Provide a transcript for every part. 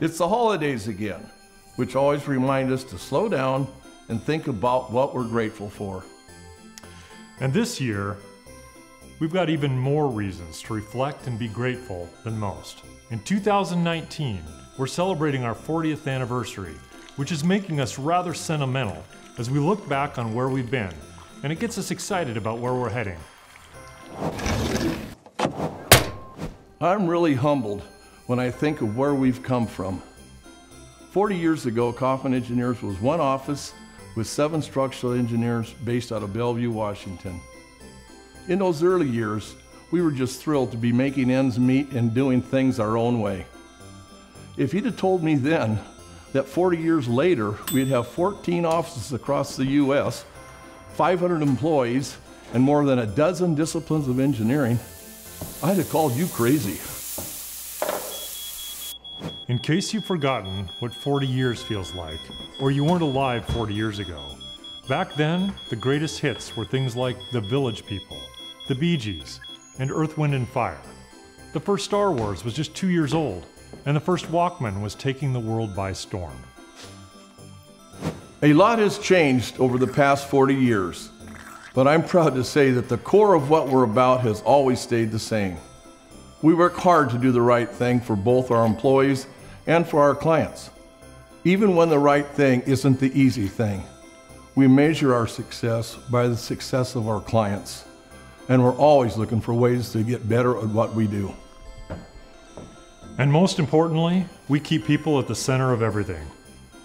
It's the holidays again, which always remind us to slow down and think about what we're grateful for. And this year, we've got even more reasons to reflect and be grateful than most. In 2019, we're celebrating our 40th anniversary, which is making us rather sentimental as we look back on where we've been, and it gets us excited about where we're heading. I'm really humbled when I think of where we've come from. 40 years ago, Coffman Engineers was one office with 7 structural engineers based out of Bellevue, Washington. In those early years, we were just thrilled to be making ends meet and doing things our own way. If you'd have told me then that 40 years later, we'd have 14 offices across the U.S., 500 employees, and more than a dozen disciplines of engineering, I'd have called you crazy. In case you've forgotten what 40 years feels like, or you weren't alive 40 years ago, back then, the greatest hits were things like The Village People, The Bee Gees, and Earth, Wind & Fire. The first Star Wars was just 2 years old, and the first Walkman was taking the world by storm. A lot has changed over the past 40 years, but I'm proud to say that the core of what we're about has always stayed the same. We work hard to do the right thing for both our employees and for our clients. Even when the right thing isn't the easy thing, we measure our success by the success of our clients, and we're always looking for ways to get better at what we do. And most importantly, we keep people at the center of everything.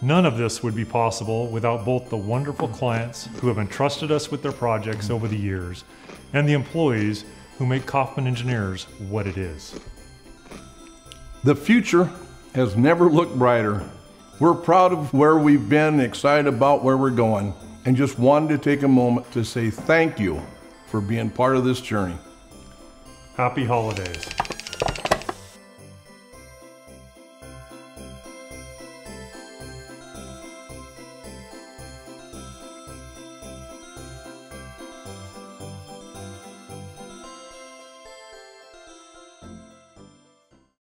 None of this would be possible without both the wonderful clients who have entrusted us with their projects over the years and the employees who make Coffman Engineers what it is. The future has never looked brighter. We're proud of where we've been, excited about where we're going, and just wanted to take a moment to say thank you for being part of this journey. Happy holidays.